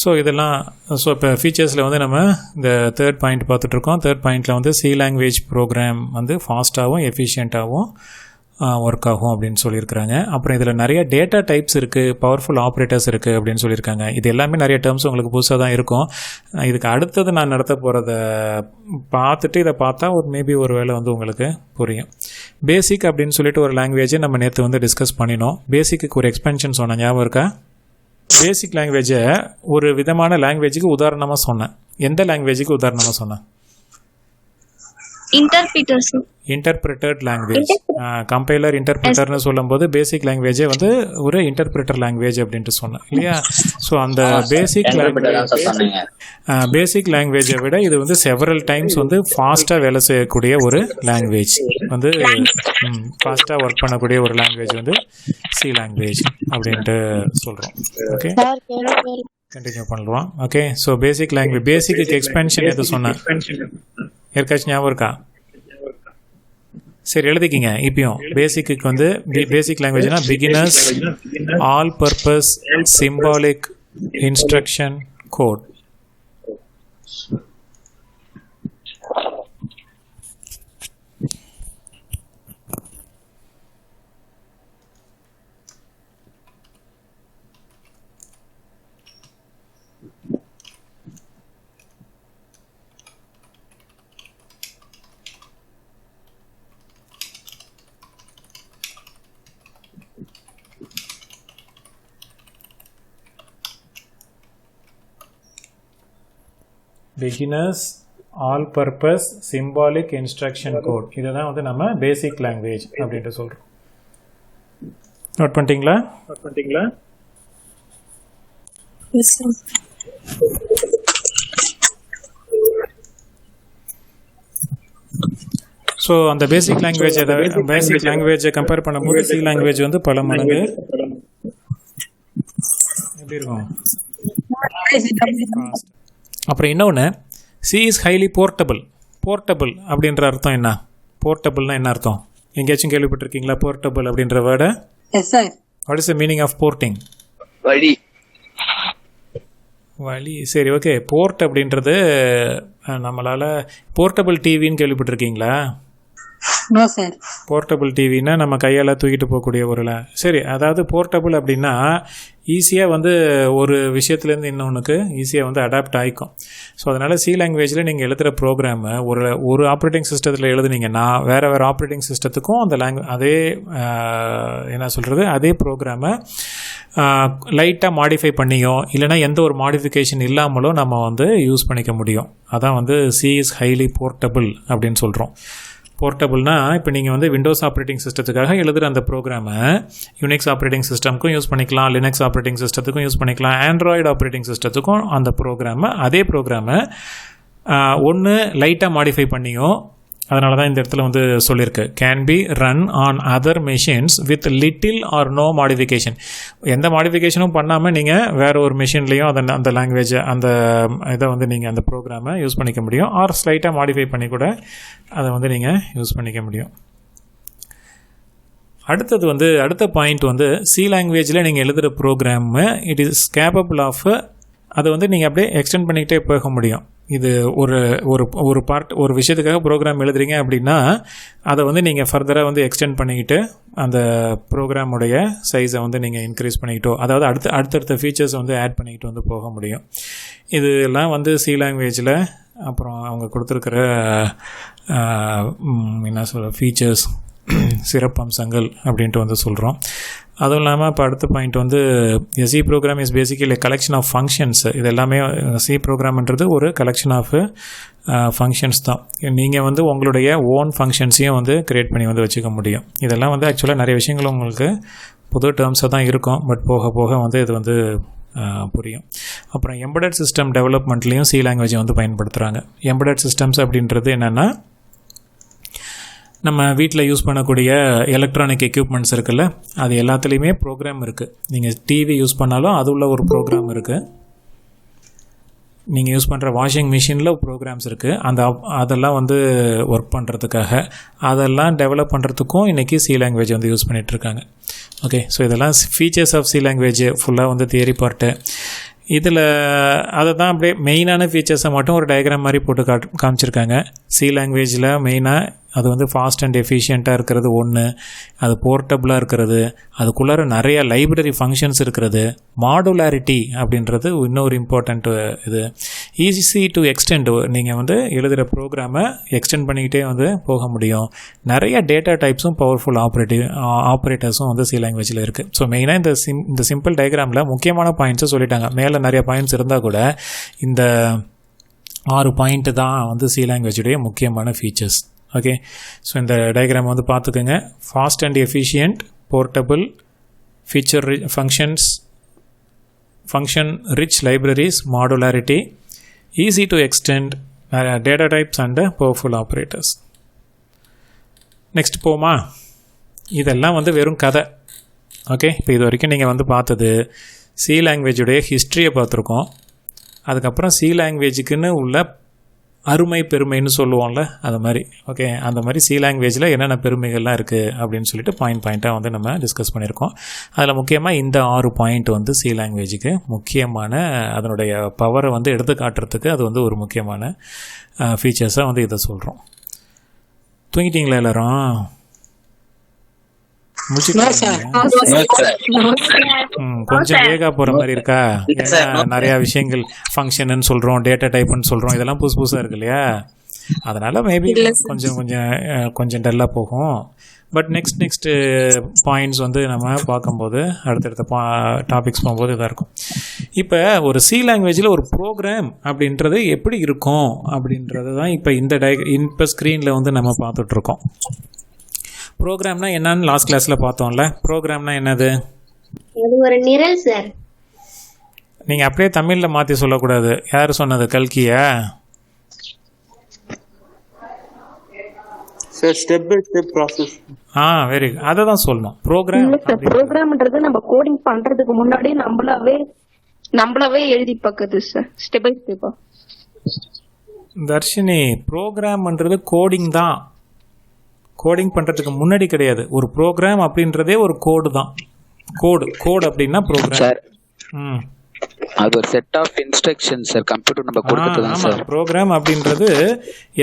So இதெல்லாம் இப்போ ஃபீச்சர்ஸில் வந்து நம்ம இந்த தேர்ட் பாயிண்ட் பார்த்துட்ருக்கோம். தேர்ட் பாயிண்ட்டில் வந்து சி லாங்குவேஜ் ப்ரோக்ராம் வந்து ஃபாஸ்ட்டாகவும் எஃபிஷியண்ட்டாகவும் ஒர்க் ஆகும் அப்படின்னு சொல்லியிருக்கிறாங்க. அப்புறம் இதில் நிறைய டேட்டா டைப்ஸ் இருக்குது, பவர்ஃபுல் ஆப்ரேட்டர்ஸ் இருக்குது அப்படின்னு சொல்லியிருக்காங்க. இது எல்லாமே நிறைய டேர்ம்ஸ் உங்களுக்கு புதுசாக தான் இருக்கும். இதுக்கு அடுத்தது நான் நடத்த போகிறத பார்த்துட்டு இதை பார்த்தா மேபி ஒரு வேளை வந்து உங்களுக்கு புரியும். பேசிக் அப்படின்னு சொல்லிட்டு ஒரு லாங்குவேஜை நம்ம நேற்று வந்து டிஸ்கஸ் பண்ணினோம். பேசிக்கு ஒரு எக்ஸ்பென்ஷன் சொன்னேன், ஞாபகம் இருக்கா? பேசிக் லாங்குவேஜை ஒரு விதமான லாங்குவேஜுக்கு உதாரணமாக சொன்னேன். எந்த லாங்குவேஜுக்கு உதாரணமாக சொன்னேன்? Interpreted language. கம்பைலர் இன்டர்பிரிட்டர்னு சொல்லும்போது பேசிக் லாங்குவேஜே வந்து ஒரு இன்டர்பிரிட்டர் லாங்குவேஜ் அப்படின்ட்டு சொன்னேன் இல்லையா? ஸோ அந்த பேசிக் லாங்குவேஜை விட இது வந்து செவரல் டைம்ஸ் வந்து ஃபாஸ்ட்டாக வேலை செய்யக்கூடிய ஒரு லாங்குவேஜ், வந்து ஃபாஸ்ட்டாக ஒர்க் பண்ணக்கூடிய ஒரு லாங்குவேஜ் வந்து சி லாங்குவேஜ் அப்படின்ட்டு சொல்கிறோம். ஓகே, கண்டினியூ பண்ணுறோம். ஓகே, ஸோ பேசிக் லாங்குவேஜ், பேசிக்கு எக்ஸ்பென்ஷன் எது சொன்னேன்? யாருக்காச்சும் ஞாபகம் இருக்கா? சரி, எழுதிக்கிங்க. இப்பயும் பேசிக்கு வந்து பேசிக் லாங்குவேஜ்னா beginners all purpose symbolic instruction code. Beginners all purpose symbolic instruction code. இதை தான் வந்து நம்ம பேசிக் லாங்குவேஜ் அப்படின்ட்டு சொல்கிறோம். நோட் பண்ணிட்டீங்களா? ஸோ அந்த பேசிக் லாங்குவேஜை கம்பேர் பண்ணும்போது சி லாங்குவேஜ் வந்து பல மடங்கு எப்படி இருக்கும்? அப்புறம் இன்னொன்று, C is highly portable. Portable அப்படின்ற அர்த்தம் என்ன? போர்ட்டபிள்னா என்ன அர்த்தம்? எங்கேயாச்சும் கேள்விப்பட்டிருக்கீங்களா போர்ட்டபிள் அப்படின்ற வேர்டை? What is the meaning of porting? வழி. சரி, ஓகே. போர்ட் அப்படின்றது நம்மளால் போர்ட்டபிள் டிவின்னு கேள்விப்பட்டிருக்கீங்களா? No sir. போர்ட்டபிள் டிவின்னா நம்ம கையால் தூக்கிட்டு போகக்கூடிய ஒரு சரி, அதாவது போர்ட்டபிள் அப்படின்னா ஈஸியாக வந்து ஒரு விஷயத்துலேருந்து இன்னொன்றுக்கு ஈஸியாக வந்து அடாப்ட் ஆகிக்கும். ஸோ அதனால் சி லாங்குவேஜில் நீங்கள் எழுதுகிற ப்ரோக்ராமு ஒரு ஆப்ரேட்டிங் சிஸ்டத்தில் எழுதுனீங்கன்னா வேறு ஆப்ரேட்டிங் சிஸ்டத்துக்கும் அந்த அதே என்ன சொல்கிறது, அதே ப்ரோக்ராமை லைட்டாக மாடிஃபை பண்ணியோ இல்லைனா எந்த ஒரு மாடிஃபிகேஷன் இல்லாமலோ நம்ம வந்து யூஸ் பண்ணிக்க முடியும். அதான் வந்து சி இஸ் ஹைலி போர்ட்டபிள் அப்படின்னு சொல்கிறோம். போர்ட்டபுள்னா இப்போ நீங்கள் வந்து விண்டோஸ் ஆப்ரேட்டிங் சிஸ்டத்துக்காக எழுதுகிற அந்த ப்ரோக்ராமை யூனிக்ஸ் ஆப்ரேட்டிங் சிஸ்டம்க்கும் யூஸ் பண்ணிக்கலாம், லினக்ஸ் ஆப்ரேட்டிங் சிஸ்டத்துக்கும் யூஸ் பண்ணிக்கலாம், ஆண்ட்ராய்டு ஆப்ரேட்டிங் சிஸ்டத்துக்கும் அந்த அதே ப்ரோக்ராமை ஒன்று லைட்டாக மாடிஃபை பண்ணியோ, அதனால தான் இந்த இடத்துல வந்து சொல்லியிருக்கு can be run on other machines with little or no modification. எந்த மாடிஃபிகேஷனும் பண்ணாமல் நீங்கள் வேறு ஒரு மெஷின்லேயும் அந்த லாங்குவேஜை அந்த இதை வந்து நீங்கள் அந்த ப்ரோக்ராமை யூஸ் பண்ணிக்க முடியும். ஆர் ஸ்லைட்டாக மாடிஃபை பண்ணி கூட அதை வந்து நீங்கள் யூஸ் பண்ணிக்க முடியும். அடுத்தது வந்து அடுத்த பாயிண்ட் வந்து சி லாங்குவேஜில் நீங்கள் எழுதுகிற program it is capable of அதை வந்து நீங்கள் அப்படியே எக்ஸ்டெண்ட் பண்ணிக்கிட்டே போக முடியும். இது ஒரு பார்ட் ஒரு விஷயத்துக்காக ப்ரோக்ராம் எழுதுறீங்க அப்படின்னா அதை வந்து நீங்கள் ஃபர்தராக வந்து எக்ஸ்டெண்ட் பண்ணிக்கிட்டு அந்த ப்ரோக்ராமுடைய சைஸை வந்து நீங்கள் இன்க்ரீஸ் பண்ணிக்கிட்டோ, அதாவது அடுத்தடுத்த ஃபீச்சர்ஸ் வந்து ஆட் பண்ணிக்கிட்டு வந்து போக முடியும். இதெல்லாம் வந்து சி லாங்குவேஜில் அப்புறம் அவங்க கொடுத்துருக்கிற என்ன சொல்கிற ஃபீச்சர்ஸ், சிறப்பம்சங்கள் அப்படின்ட்டு வந்து சொல்கிறோம். அதுவும் இல்லாமல் இப்போ அடுத்த பாயிண்ட் வந்து C program is basically collection of functions. இது எல்லாமே சி ப்ரோக்ராம்ன்றது ஒரு கலெக்ஷன் ஆஃப் ஃபங்க்ஷன்ஸ் தான். நீங்கள் வந்து உங்களுடைய ஓன் ஃபங்க்ஷன்ஸையும் வந்து க்ரியேட் பண்ணி வந்து வச்சுக்க முடியும். இதெல்லாம் வந்து ஆக்சுவலாக நிறைய விஷயங்கள் உங்களுக்கு புது டேர்ம்ஸாக தான் இருக்கும், பட் போக போக வந்து இது வந்து புரியும். அப்புறம் எம்பெடட் சிஸ்டம் டெவலப்மெண்ட்லேயும் சி லாங்குவேஜை வந்து பயன்படுத்துகிறாங்க. எம்பெடட் சிஸ்டம்ஸ் அப்படின்றது என்னென்னா நம்ம வீட்டில் யூஸ் பண்ணக்கூடிய எலக்ட்ரானிக் எக்யூப்மெண்ட்ஸ் இருக்குல்ல, அது எல்லாத்துலேயுமே ப்ரோக்ராம் இருக்குது. நீங்கள் டிவி யூஸ் பண்ணாலும் அது உள்ள ஒரு ப்ரோக்ராம் இருக்குது. நீங்கள் யூஸ் பண்ணுற வாஷிங் மிஷினில் ப்ரோக்ராம்ஸ் இருக்குது. அதெல்லாம் வந்து ஒர்க் பண்ணுறதுக்காக அதெல்லாம் டெவலப் பண்ணுறதுக்கும் இன்றைக்கி சி லாங்குவேஜ் வந்து யூஸ் பண்ணிகிட்ருக்காங்க. ஓகே, ஸோ இதெல்லாம் ஃபீச்சர்ஸ் ஆஃப் சி லாங்குவேஜ் ஃபுல்லாக வந்து தியரி பார்ட்டு. இதில் அதை தான் அப்படியே மெயினான ஃபீச்சர்ஸை மட்டும் ஒரு டயக்ராம் மாதிரி போட்டு காமிச்சிருக்காங்க. சி லாங்குவேஜில் மெயினாக அது வந்து ஃபாஸ்ட் அண்ட் எஃபிஷியண்ட்டாக இருக்கிறது ஒன்று, அது போர்ட்டபுளாக இருக்கிறது, அதுக்குள்ளார நிறைய லைப்ரரி ஃபங்க்ஷன்ஸ் இருக்கிறது, மாடுலாரிட்டி அப்படின்றது இன்னொரு இம்பார்ட்டண்ட் இது, ஈஸி டு எக்ஸ்டெண்ட், நீங்கள் வந்து எழுதுகிற ப்ரோக்ராமை எக்ஸ்டெண்ட் பண்ணிக்கிட்டே வந்து போக முடியும், நிறைய டேட்டா டைப்ஸும் பவர்ஃபுல் ஆப்ரேட்டர்ஸும் வந்து சி லாங்குவேஜில் இருக்குது. ஸோ மெயினாக இந்த சிம்பிள் டயக்ராமில் முக்கியமான பாயிண்ட்ஸை சொல்லிட்டாங்க. மேலே நிறைய பாயிண்ட்ஸ் இருந்தால் கூட இந்த 6 பாயிண்ட்டு தான் வந்து சி லாங்குவேஜுடைய முக்கியமான ஃபீச்சர்ஸ். ஓகே, ஸோ இந்த டயக்ராம் வந்து பார்த்துக்கோங்க. Fast and efficient, portable, feature function rich libraries, modularity, easy to extend, data types and powerful operators. Next போமா, இதெல்லாம் வந்து வெறும் கதை. ஓகே, இப்போ இது வரைக்கும் நீங்கள் வந்து பார்த்தது சி லாங்குவேஜுடைய ஹிஸ்ட்ரியை பார்த்துருக்கோம். அதுக்கப்புறம் சி லாங்குவேஜுக்குன்னு உள்ள அருமை பெருமைன்னு சொல்லுவோம்ல, அது மாதிரி. ஓகே, அந்த மாதிரி சி லாங்குவேஜில் என்னென்ன பெருமைகள்லாம் இருக்குது அப்படின்னு சொல்லிட்டு பாயிண்ட்டாக வந்து நம்ம டிஸ்கஸ் பண்ணியிருக்கோம். அதில் முக்கியமாக இந்த 6 பாயிண்ட் வந்து சி லாங்குவேஜுக்கு முக்கியமான, அதனுடைய பவரை வந்து எடுத்து காட்டுறதுக்கு அது வந்து ஒரு முக்கியமான ஃபீச்சர்ஸாக வந்து இதை சொல்கிறோம். தூங்கிட்டீங்களா எல்லாரும்? கொஞ்சம் வேகா போகிற மாதிரி இருக்கா? ஏன்னா நிறையா விஷயங்கள் ஃபங்க்ஷன்னு சொல்கிறோம், டேட்டா டைப்புன்னு சொல்கிறோம், இதெல்லாம் புதுசாக இருக்கு இல்லையா? அதனால் மேபி கொஞ்சம் டல்லாக போகும். பட் நெக்ஸ்ட் பாயிண்ட்ஸ் வந்து நம்ம பார்க்கும்போது அடுத்தடுத்த டாபிக்ஸ் போகும்போது இதாக இருக்கும். இப்போ ஒரு சி லாங்குவேஜில் ஒரு ப்ரோக்ராம் அப்படின்றது எப்படி இருக்கும் அப்படின்றது தான் இப்போ இப்போ ஸ்க்ரீனில் வந்து நம்ம பார்த்துட்ருக்கோம். ப்ரோக்ராம்னா என்னன்னு லாஸ்ட் கிளாஸில் பார்த்தோம்ல. ப்ரோக்ராம்னா என்னது? அது ஒரு நிரல் சார். நீங்கள் அப்படியே தமிழில் மாற்றி சொல்லக்கூடாது. யார் சொன்னது? கல்கியா? Sir step by step process. Very good, அதை தான் சொல்லணும். ப்ரோக்ராம்ன்றது நம்ம கோடிங் பண்றதுக்கு முன்னாடி நம்மளாவே எழுதி பார்க்குது சார், ஸ்டெப் பை ஸ்டெப்பா. தர்ஷினி, ப்ரோக்ராம்ன்றது கோடிங் தான், கோடிங் பண்ணுறதுக்கு முன்னாடி கிடையாது. ஒரு ப்ரோக்ராம் அப்படின்றதே ஒரு கோடு தான். கோடு அப்படின்னா ப்ரோக்ராம். அது ஒரு set of instructions sir, computer நம்ம கொடுக்கிறது தான் சார். ப்ரோக்ராம் அப்படின்றது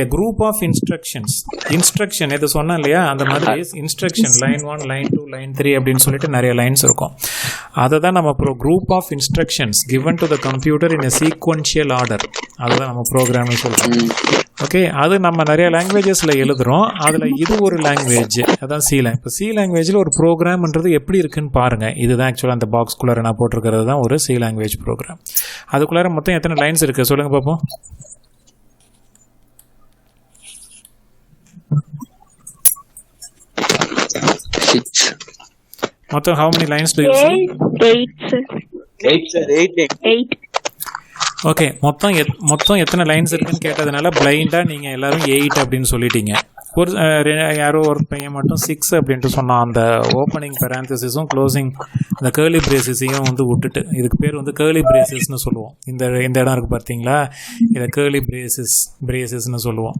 a group of instructions. Instruction எது சொன்னா இல்லையா, அந்த மாதிரி இன்ஸ்ட்ரக்ஷன் லைன் 1 லைன் 2 லைன் 3 அப்படின்னு சொல்லிட்டு நிறைய லைன்ஸ் இருக்கும். அதை தான் நம்ம group of instructions given to the computer in a sequential order, அதுதான் நம்ம ப்ரோக்ராம்னு சொல்கிறோம். ஓகே, அது நம்ம நிறைய லாங்குவேஜஸில் எழுதுகிறோம். அதில் இது ஒரு லாங்குவேஜ், அதான் சி லாங்குவேஜ். இப்போ சி லாங்குவேஜில் ஒரு ப்ரோக்ராம்ன்றது எப்படி இருக்குன்னு பாருங்கள். இதுதான் ஆக்சுவலாக அந்த பாக்ஸ்குள்ளார நான் போட்டிருக்கிறது தான் ஒரு சி லாங்குவேஜ் ப்ரோக்ராம். அதுக்குள்ளார மொத்தம் எத்தனை லைன்ஸ் இருக்குது சொல்லுங்கள் பார்ப்போம். மொத்தம் how many lines do you see? 8. Okay, மொத்தம் எத்தனை லைன்ஸ் இருக்குன்னு கேட்டதுனால பிளைண்டாக நீங்கள் எல்லோரும் 8 அப்படின்னு சொல்லிட்டீங்க. யாரோ ஒரு பையன் மட்டும் 6 அப்படின்ட்டு சொன்னான். அந்த ஓப்பனிங் பெராந்தசிஸும் க்ளோசிங் அந்த கேர்லி பிரேசஸையும் வந்து விட்டுட்டு, இதுக்கு பேர் வந்து கேர்லி பிரேசஸ்ன்னு சொல்லுவோம். இந்த இடம் இருக்குது பார்த்தீங்களா, இதை கேர்லி பிரேசஸ்ன்னு சொல்லுவோம்.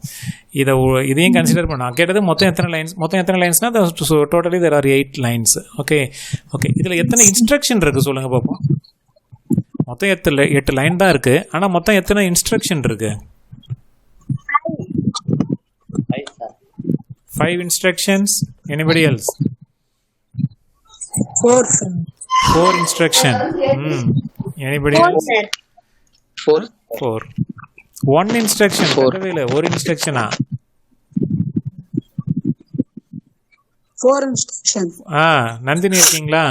இதையும் கன்சிடர் பண்ண கேட்டது மொத்தம் எத்தனை லைன்ஸ்னால் totally there are 8 lines. Okay, இதில் எத்தனை இன்ஸ்ட்ரக்ஷன் இருக்குது சொல்லுங்கள் பார்ப்போம். மொத்தம் 8 லைன் தான் இருக்குது, ஆனால் மொத்தம் எத்தனை இன்ஸ்ட்ரக்ஷன் இருக்குது? 5 instructions. Anybody else? 4 instruction. Anybody else? 4. 1 instruction. 4 instruction. 4 instruction. Nandini இருக்கீங்களா?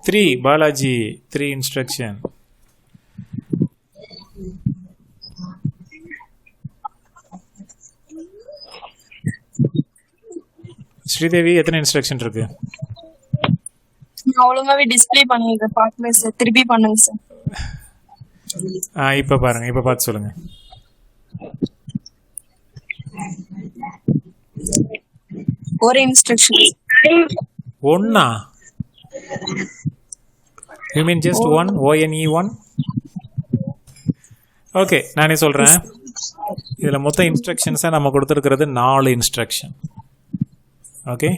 3. பாலாஜி 3 instruction. ஸ்ரீதேவி எத்தனை இன்ஸ்ட்ரக்ஷன் இருக்கு? ஒழுங்காவே டிஸ்ப்ளே பண்ணுங்க, பார்க்கல சார், திருப்பி பண்ணுங்க சார். இப்போ பாருங்க, இப்போ பார்த்து சொல்லுங்க. ஒரு இன்ஸ்ட்ரக்ஷன். ஒன்னா? You mean just one? ONE1? Okay, நானே சொல்றேன். இதுல மொத்த இன்ஸ்ட்ரக்ஷன்ஸா நம்ம கொடுத்துருக்கிறது 4 இன்ஸ்ட்ரக்ஷன். ஓகே,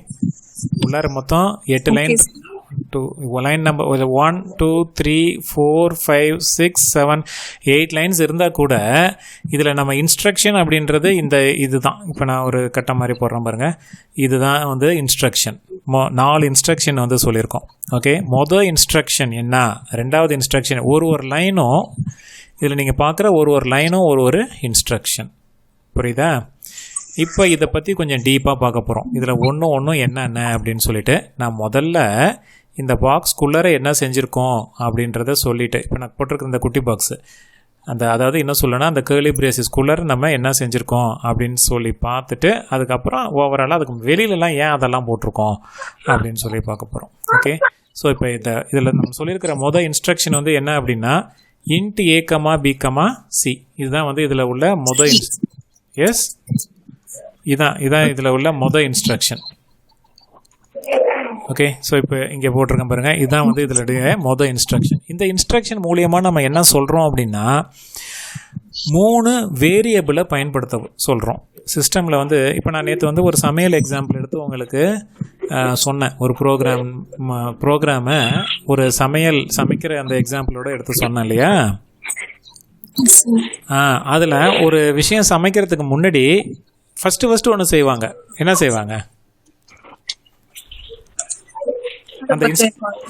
உள்ளார மொத்தம் 8 லைன் லைன் நம்பர் 1 2 3 4 5 6 7 8 லைன்ஸ் இருந்தால் கூட இதில் நம்ம இன்ஸ்ட்ரக்ஷன் அப்படின்றது இதுதான். இப்போ நான் ஒரு கட்டம் மாதிரி போடுறேன் பாருங்கள், இதுதான் வந்து இன்ஸ்ட்ரக்ஷன். 4 இன்ஸ்ட்ரக்ஷன் வந்து சொல்லியிருக்கோம். ஓகே, மொதல் இன்ஸ்ட்ரக்ஷன் என்ன, ரெண்டாவது இன்ஸ்ட்ரக்ஷன், ஒரு லைனும் இதில் நீங்கள் பார்க்குற ஒரு லைனும் ஒரு இன்ஸ்ட்ரக்ஷன். புரியுதா? இப்போ இதை பற்றி கொஞ்சம் டீப்பாக பார்க்க போகிறோம். இதில் ஒன்று என்னென்ன அப்படின்னு சொல்லிட்டு நான் முதல்ல இந்த பாக்ஸ்குள்ளே என்ன செஞ்சுருக்கோம் அப்படின்றத சொல்லிவிட்டு, இப்போ நான் போட்டிருக்கிற இந்த குட்டி பாக்ஸு அதாவது என்ன சொல்லணும்னா அந்த கேர்லி பிரேசஸ்குள்ளே நம்ம என்ன செஞ்சுருக்கோம் அப்படின்னு சொல்லி பார்த்துட்டு அதுக்கப்புறம் ஓவராலாக அதுக்கு வெளியிலலாம் ஏன் அதெல்லாம் போட்டிருக்கோம் அப்படின்னு சொல்லி பார்க்க போகிறோம். ஓகே, ஸோ இப்போ இதில் நம்ம சொல்லியிருக்கிற மொதல் இன்ஸ்ட்ரக்ஷன் வந்து என்ன அப்படின்னா int a, b, c. இதுதான் வந்து இதில் உள்ள மொதல் எஸ் இதான் இதில் உள்ள மொதல் இன்ஸ்ட்ரக்ஷன். ஓகே, ஸோ இப்போ இங்கே போட்டிருக்கேன் பாருங்கள், இதுதான் வந்து இதில் மொதல் இன்ஸ்ட்ரக்ஷன். இந்த இன்ஸ்ட்ரக்ஷன் மூலியமாக நம்ம என்ன சொல்கிறோம் அப்படின்னா 3 வேரியபிளை பயன்படுத்த சொல்கிறோம் சிஸ்டமில். வந்து இப்போ நான் நேற்று வந்து ஒரு சமையல் எக்ஸாம்பிள் எடுத்து உங்களுக்கு சொன்னேன். ஒரு ப்ரோக்ராமை ஒரு சமைக்கிற அந்த எக்ஸாம்பிளோட எடுத்து சொன்னேன் இல்லையா? அதில் ஒரு விஷயம் சமைக்கிறதுக்கு முன்னாடி ஃபஸ்ட்டு ஒன்று செய்வாங்க. என்ன செய்வாங்க?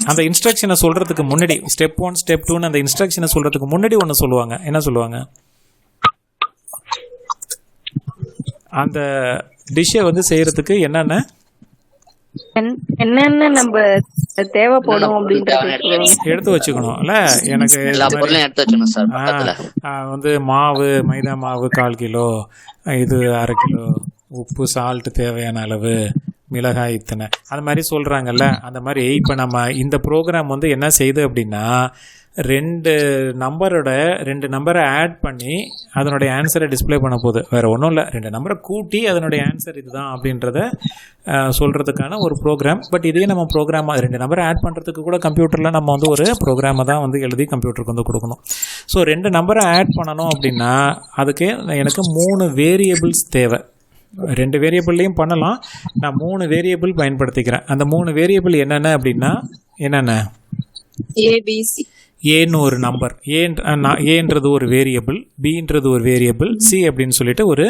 அந்த இன்ஸ்ட்ரக்ஷனை சொல்கிறதுக்கு முன்னாடி ஸ்டெப் 1 ஸ்டெப் 2 அந்த இன்ஸ்ட்ரக்ஷனை சொல்கிறதுக்கு முன்னாடி ஒன்று சொல்லுவாங்க. என்ன சொல்லுவாங்க? அந்த டிஷ்ஷை வந்து செய்கிறதுக்கு என்னென்ன நம்ம தேவைப்படும் அப்படின்றது எடுத்து வச்சுக்கணும்ல. எனக்கு வந்து மாவு, மைதா மாவு 1/4 கிலோ, இது 1/2 கிலோ, உப்பு சால்ட் தேவையான அளவு, மிளகாய் இத்தனை, அந்த மாதிரி சொல்கிறாங்கல்ல. அந்த மாதிரி இப்போ நம்ம இந்த ப்ரோக்ராம் வந்து என்ன செய்யுது அப்படின்னா 2 நம்பரை ஆட் பண்ணி அதனுடைய ஆன்சரை டிஸ்பிளே பண்ண போகுது. வேறு ஒன்றும் இல்லை, 2 நம்பரை கூட்டி அதனுடைய ஆன்சர் இதுதான் அப்படின்றத சொல்கிறதுக்கான ஒரு ப்ரோக்ராம். பட் இதே நம்ம ப்ரோக்ராமாக 2 நம்பரை ஆட் பண்ணுறதுக்கு கூட கம்ப்யூட்டரில் நம்ம வந்து ஒரு ப்ரோக்ராமை தான் வந்து எழுதி கம்ப்யூட்டருக்கு வந்து கொடுக்கணும். ஸோ 2 நம்பரை ஆட் பண்ணணும் அப்படின்னா அதுக்கு எனக்கு 3 வேரியபிள்ஸ் தேவை. 2 வேரியபிள்லையும் பண்ணலாம், நான் 3 வேரியபிள் பயன்படுத்திக்கிறேன். அந்த 3 வேரியபிள் என்னென்ன அப்படின்னா என்னென்ன? ஏபிசி. ஏன்னு ஒரு நம்பர், ஏன்றது ஒரு வேரியபிள், பின்றது ஒரு வேரியபிள், சி அப்படின்னு சொல்லிட்டு ஒரு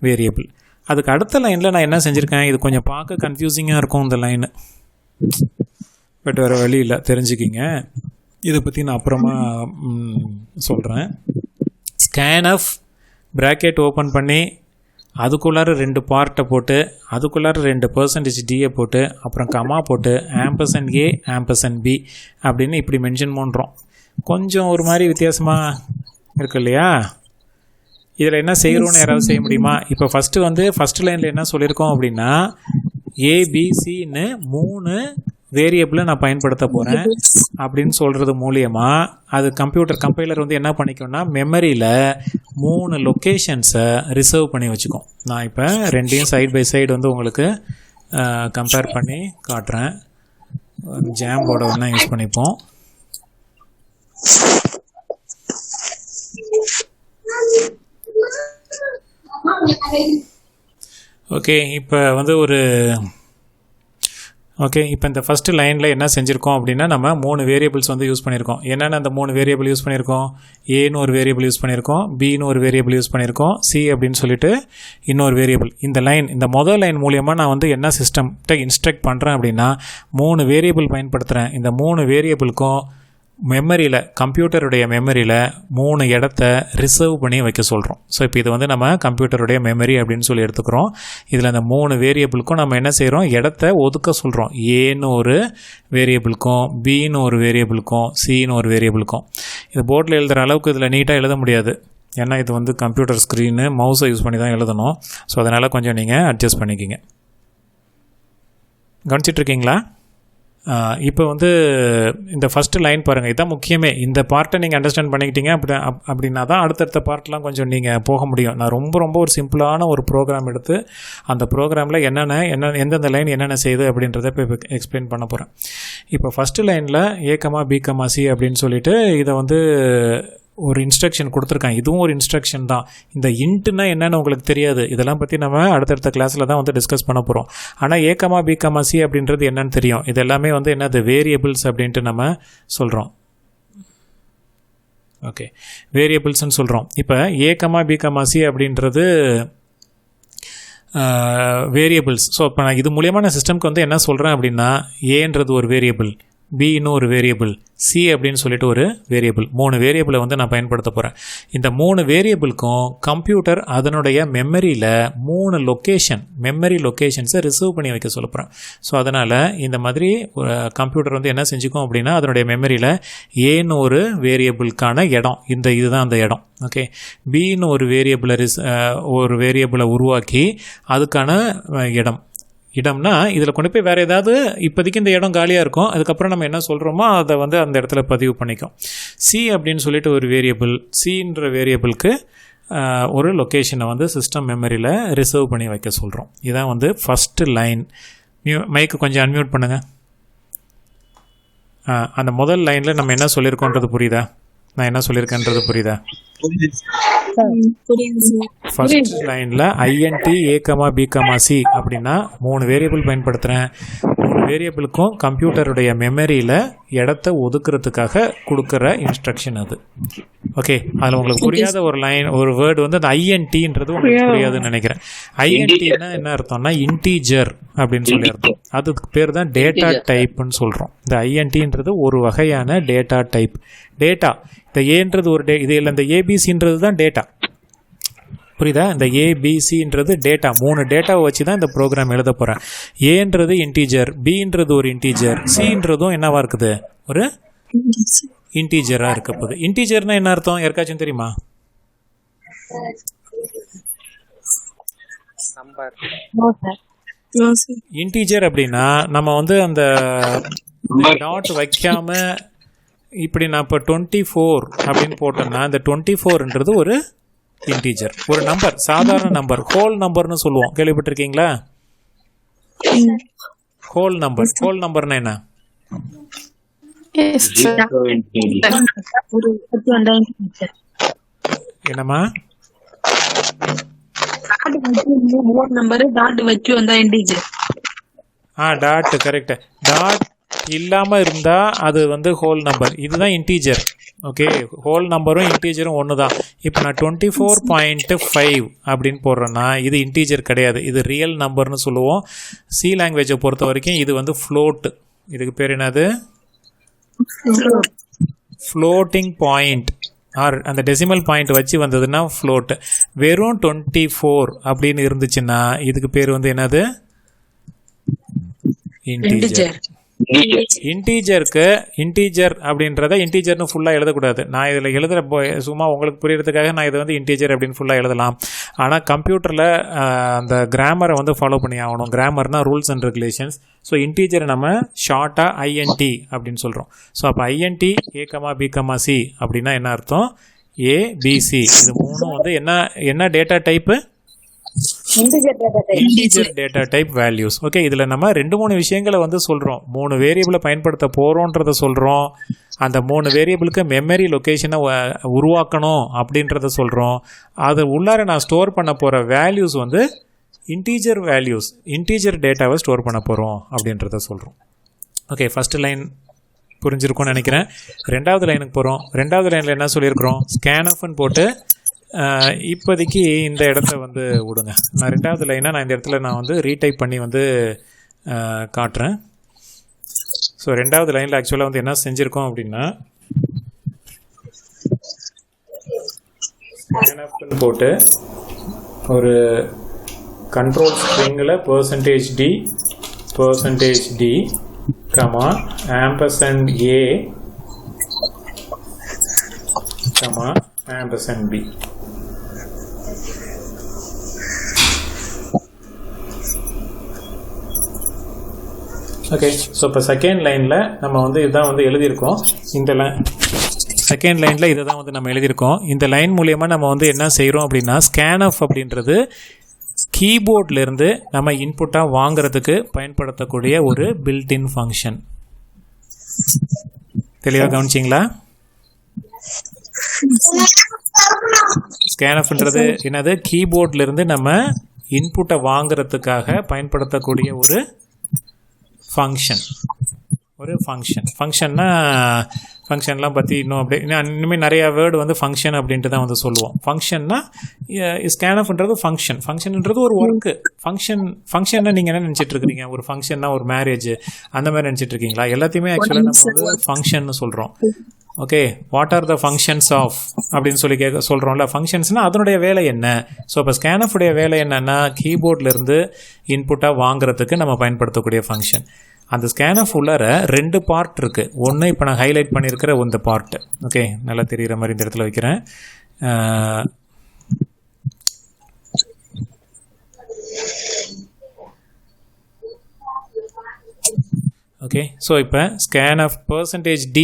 வேரியபிள். அதுக்கு அடுத்த லைனில் நான் என்ன செஞ்சுருக்கேன், இது கொஞ்சம் பார்க்க கன்ஃபியூசிங்காக இருக்கும் இந்த லைனு, பட் வேறு வழி இல்லை, தெரிஞ்சுக்கிங்க. இதை பற்றி நான் அப்புறமா சொல்கிறேன். ஸ்கேன்எஃப் ப்ராக்கெட் ஓப்பன் பண்ணி அதுக்குள்ளார 2 பார்ட்டை போட்டு அதுக்குள்ளார 2% டியை போட்டு அப்புறம் கமா போட்டு ஆம்பர்சன்ட் A &B அப்படின்னு இப்படி மென்ஷன் பண்ணுறோம். கொஞ்சம் ஒரு மாதிரி வித்தியாசமாக இருக்கு இல்லையா? இதில் என்ன செய்கிறோன்னு யாராவது செய்ய முடியுமா? இப்போ ஃபஸ்ட்டு லைனில் என்ன சொல்லியிருக்கோம் அப்படின்னா ABCன்னு 3 வேரியபிளை நான் பயன்படுத்த போகிறேன் அப்படின்னு சொல்கிறது மூலியமாக அது கம்பைலர் வந்து என்ன பண்ணிக்கோன்னா மெமரியில் 3 லொக்கேஷன்ஸை ரிசர்வ் பண்ணி வச்சுக்கோம். நான் இப்போ 2யும் சைட் பை சைடு வந்து உங்களுக்கு கம்பேர் பண்ணி காட்டுறேன். ஜாம் போர்டை ஒன்றா யூஸ் பண்ணிப்போம். ஓகே, இப்போ வந்து இப்போ இந்த ஃபஸ்ட்டு லைனில் என்ன செஞ்சுருக்கோம் அப்படின்னா நம்ம 3 வேரியபிள்ஸ் வந்து யூஸ் பண்ணியிருக்கோம். என்னென்ன அந்த 3 வேரியபிள் யூஸ் பண்ணியிருக்கோம்? ஏன்னு ஒரு வேரியபிள் யூஸ் பண்ணியிருக்கோம், பின்னு ஒரு வேரியபிள் யூஸ் பண்ணியிருக்கோம், சி அப்படின்னு சொல்லிட்டு இன்னொரு வேரியபிள். இந்த முதல் லைன் மூலியமாக நான் வந்து என்ன சிஸ்டம்கிட்ட இன்ஸ்ட்ரக்ட் பண்ணுறேன் அப்படின்னா 3 வேரியபிள் பயன்படுத்துகிறேன். இந்த 3 வேரியபிளுக்கும் மெமரியில், கம்ப்யூட்டருடைய மெமரியில் 3 இடத்த ரிசர்வ் பண்ணி வைக்க சொல்கிறோம். ஸோ இப்போ இது வந்து நம்ம கம்ப்யூட்டருடைய மெமரி அப்படின்னு சொல்லி எடுத்துக்கிறோம். இதில் அந்த 3 வேரியபிளுக்கும் நம்ம என்ன செய்கிறோம், இடத்த ஒதுக்க சொல்கிறோம். ஏன்னு ஒரு வேரியபிளுக்கும், பின்னு ஒரு வேரியபிளுக்கும், சின்னு ஒரு வேரியபிளுக்கும். இது போர்டில் எழுதுகிற அளவுக்கு இதில் நீட்டாக எழுத முடியாது, ஏன்னா இது வந்து கம்ப்யூட்டர் ஸ்க்ரீனு, மவுஸை யூஸ் பண்ணி தான் எழுதணும். ஸோ அதனால் கொஞ்சம் நீங்கள் அட்ஜஸ்ட் பண்ணிக்கிங்க. கவனிச்சிட்ருக்கீங்களா? இப்போ வந்து இந்த ஃபஸ்ட்டு லைன் பாருங்கள், இதுதான் முக்கியமே. இந்த பார்ட்டை நீங்கள் அண்டர்ஸ்டாண்ட் பண்ணிக்கிட்டீங்க அப்படின்னா தான் அடுத்தடுத்த பார்ட்லாம் கொஞ்சம் நீங்கள் போக முடியும். நான் ரொம்ப ஒரு சிம்பிளான ஒரு ப்ரோக்ராம் எடுத்து அந்த ப்ரோக்ராமில் எந்தெந்த லைன் என்னென்ன செய்யுது அப்படின்றத இப்போ எக்ஸ்பிளைன் பண்ண போகிறேன். இப்போ ஃபஸ்ட்டு லைனில் A, B, C அப்படின்னு சொல்லிட்டு இதை வந்து ஒரு இன்ஸ்ட்ரக்ஷன் கொடுத்துருக்கான். இதுவும் ஒரு இன்ஸ்ட்ரக்ஷன் தான். இந்த இன்ட்டுனா என்னன்னு உங்களுக்கு தெரியாது. இதெல்லாம் பற்றி நம்ம அடுத்தடுத்த கிளாஸில் தான் வந்து டிஸ்கஸ் பண்ண போகிறோம். ஆனால் A, B, C அப்படின்றது என்னன்னு தெரியும். இது எல்லாமே வந்து என்னது வேரியபிள்ஸ் அப்படின்ட்டு நம்ம சொல்கிறோம். ஓகே, வேரியபிள்ஸ்ன்னு சொல்கிறோம். இப்போ A, B, C அப்படின்றது வேரியபிள்ஸ். ஸோ இப்போ நான் இது மூலியமாக நான் சிஸ்டம்க்கு வந்து என்ன சொல்கிறேன் அப்படின்னா, ஏன்றது ஒரு வேரியபிள், பி இன்னும் ஒரு வேரியபிள், சி அப்படின்னு சொல்லிட்டு ஒரு வேரியபிள், 3 வேரியபிளை வந்து நான் பயன்படுத்த போகிறேன். இந்த 3 வேரியபிளுக்கும் கம்ப்யூட்டர் அதனுடைய மெமரியில் 3 மெமரி லொக்கேஷன்ஸை ரிசர்வ் பண்ணி வைக்க சொல்ல போகிறேன். ஸோ அதனால் இந்த மாதிரி கம்ப்யூட்டர் வந்து என்ன செஞ்சுக்கும் அப்படின்னா, அதனுடைய மெமரியில் ஏன்னு ஒரு வேரியபிளுக்கான இடம், இதுதான் அந்த இடம். ஓகே, பின்னு ஒரு வேரியபிளை உருவாக்கி அதுக்கான இடம்னா இதில் கொண்டு போய் வேறு ஏதாவது, இப்போதைக்கு இந்த இடம் காலியாக இருக்கும், அதுக்கப்புறம் நம்ம என்ன சொல்கிறோமோ அதை வந்து அந்த இடத்துல பதிவு பண்ணிக்கும். சி அப்படின்னு சொல்லிட்டு ஒரு வேரியபிள், சின்ற வேரியபிளுக்கு ஒரு லொக்கேஷனை வந்து சிஸ்டம் மெமரியில் ரிசர்வ் பண்ணி வைக்க சொல்கிறோம். இதான் வந்து ஃபஸ்ட்டு லைன். மைக்கு கொஞ்சம் அன்மியூட் பண்ணுங்கள். அந்த முதல் லைனில் நம்ம என்ன சொல்லியிருக்கோன்றது புரியுதா? நான் என்ன சொல்லியிருக்கேன்றது புரியுதா? ஃபர்ஸ்ட் லைனில் INT A, B, C அப்படின்னா 3 வேரியபிள் பயன்படுத்துகிறேன். 3 வேரியபிளுக்கும் கம்ப்யூட்டருடைய மெமரியில் இடத்த ஒதுக்குறதுக்காக கொடுக்குற இன்ஸ்ட்ரக்ஷன் அது. ஓகே, அதில் உங்களுக்கு புரியாத ஒரு வேர்டு வந்து அந்த INTன்றது உங்களுக்கு புரியாதுன்னு நினைக்கிறேன். INTனா என்ன அர்த்தம்னா இன்டீஜர் அப்படின்னு சொல்லி அர்த்தம். அதுக்கு பேர் தான் டேட்டா டைப்னு சொல்கிறோம். இந்த INTன்றது ஒரு வகையான டேட்டா டைப். டேட்டா, இந்த ஏன்றது ஒரு இது இல்லை, இந்த ABCன்றது தான் டேட்டா. புரியுதா? இந்த ABCன்றது டேட்டா. 3 டேட்டாவை வச்சு தான் இந்த ப்ரோக்ராம் எழுத போகிறேன். ஏன்றது இன்டீஜர், பின்றது ஒரு இன்டீஜர், சின்றதும் என்னவா இருக்குது, ஒரு இன்டீஜராக இருக்க போகுது. இன்டீஜர்னா என்ன அர்த்தம் யாருக்காச்சும் தெரியுமா? இன்டீஜர் அப்படின்னா நம்ம வந்து அந்த டாட் வைக்காம இப்படி நான் இப்போ 24 அப்படின்னு போட்டோம்னா இந்த 24ன்றது ஒரு இன்டீஜர், ஒரு நம்பர், சாதாரண நம்பர், ஹோல் நம்பர்னு சொல்லுவோம். கேள்விப்பட்டிருக்கீங்களா? ஹோல் நம்பர்னா என்ன? என்னம்மா? Dot correct. டாட் இல்லாமல் இருந்தால் அது வந்து ஹோல் நம்பர். இதுதான் இன்டீஜர். ஓகே, ஹோல் நம்பரும் இன்டீஜரும் ஒன்று தான். இப்போ நான் 24.5 அப்படின்னு போடுறேன்னா இது இன்டீஜர் கிடையாது, இது ரியல் நம்பர்னு சொல்லுவோம். சி லாங்குவேஜை பொறுத்த வரைக்கும் இது வந்து ஃப்ளோட். இதுக்கு பேர் என்னது? ஃப்ளோட்டிங் பாயிண்ட் ஆர் அந்த டெசிமல் பாயிண்ட் வச்சு வந்ததுன்னா ஃப்ளோட். வெறும் 24 அப்படின்னு இருந்துச்சுன்னா இதுக்கு பேர் வந்து என்னது? இன்டீஜர். இன்டீஜர் அப்படின்றத இன்டீஜர்னு ஃபுல்லாக எழுதக்கூடாது. நான் இதில் எழுதுகிற சும்மா உங்களுக்கு புரியறதுக்காக நான் இதை வந்து இன்டீஜர் அப்படின்னு ஃபுல்லாக எழுதலாம். ஆனால் கம்ப்யூட்டரில் அந்த கிராமரை வந்து ஃபாலோ பண்ணி ஆகணும். கிராமர்னால் ரூல்ஸ் அண்ட் ரெகுலேஷன்ஸ். ஸோ இன்டீஜரை நம்ம ஷார்ட்டாக INT அப்படின்னு சொல்கிறோம். ஸோ அப்போ INT A, B, C அப்படின்னா என்ன அர்த்தம்? ABC. இது 3 வந்து என்ன data type? Integer data type values. Okay, இதில் நம்ம 2-3 விஷயங்களை வந்து சொல்கிறோம். 3 வேரியபிளை பயன்படுத்த போகிறோன்றத சொல்கிறோம். அந்த 3 வேரியபிளுக்கு மெமரி லொக்கேஷனை உருவாக்கணும் அப்படின்றத சொல்கிறோம். அது உள்ளார நான் ஸ்டோர் பண்ண போகிற வேல்யூஸ் வந்து இன்டீஜர் வேல்யூஸ், இன்டீஜர் டேட்டாவை ஸ்டோர் பண்ண போகிறோம் அப்படின்றத சொல்கிறோம். ஓகே, ஃபஸ்ட்டு லைன் புரிஞ்சிருக்கும்னு நினைக்கிறேன். 2வது லைனுக்கு போகிறோம். 2வது லைனில் என்ன சொல்லியிருக்கிறோம்? ஸ்கேன்எஃப்னு போட்டு இப்போதைக்கு இந்த இடத்த வந்து விடுங்க. நான் 2வது லைனை நான் இந்த இடத்துல நான் வந்து ரீடைப் பண்ணி வந்து காட்டுறேன். ஸோ 2வது லைனில் ஆக்சுவலாக வந்து என்ன செஞ்சுருக்கோம் அப்படின்னா ஸ்கேன்எஃப்னு போட்டு ஒரு கண்ட்ரோல் ஸ்ட்ரிங்கில் %D comma %A comma %B. Okay, so இப்போ செகண்ட் லைனில் நம்ம வந்து இதுதான் வந்து எழுதியிருக்கோம். செகண்ட் லைனில் இதை தான் வந்து நம்ம எழுதியிருக்கோம். இந்த லைன் மூலயமா நம்ம வந்து என்ன செய்கிறோம் அப்படின்னா ஸ்கேன்எஃப் அப்படின்றது கீபோர்ட்லேருந்து நம்ம இன்புட்டாக வாங்கிறதுக்கு பயன்படுத்தக்கூடிய ஒரு பில்ட்இன் ஃபங்க்ஷன். தெளிவாக கவனிச்சிங்களா? ஸ்கேனஃப்ன்றது என்னது? கீபோர்ட்லேருந்து நம்ம இன்புட்டை வாங்குறதுக்காக பயன்படுத்தக்கூடிய ஒரு ஃபங்க்ஷன். ஃபங்க்ஷன்லாம் பற்றி இன்னும் அப்படியே இனிமேல் நிறையா வேர்டு வந்து ஃபங்க்ஷன் அப்படின்ட்டு தான் வந்து சொல்லுவோம். ஃபங்க்ஷன்னா ஸ்கேனஃப்ன்றது ஃபங்க்ஷன்ன்றது ஒரு ஒர்க்கு. ஃபங்க்ஷன்னா நீங்கள் என்ன நினச்சிட்டு இருக்கிறீங்க? ஒரு ஃபங்க்ஷன்னா ஒரு மேரேஜ் அந்த மாதிரி நினச்சிட்டு இருக்கீங்களா? எல்லாத்தையுமே ஆக்சுவலாக நம்ம வந்து ஃபங்க்ஷன்னு சொல்கிறோம். Okay, what are the functions of அப்படின்னு சொல்லி சொல்கிறோம்ல. ஃபங்க்ஷன்ஸ்னால் அதனுடைய வேலை என்ன? ஸோ இப்போ ஸ்கேனஃபுடைய வேலை என்னென்னா கீபோர்ட்லேருந்து இன்புட்டாக வாங்குறதுக்கு நம்ம பயன்படுத்தக்கூடிய ஃபங்க்ஷன். அந்த ஸ்கேனஃப் உள்ளார 2 பார்ட் இருக்குது. ஒன்று இப்போ நான் ஹைலைட் பண்ணியிருக்கிற இந்த பார்ட்டு. ஓகே, நல்லா தெரிகிற மாதிரி இந்த இடத்துல வைக்கிறேன். ஓகே, ஸோ இப்போ ஸ்கேனஃப் %d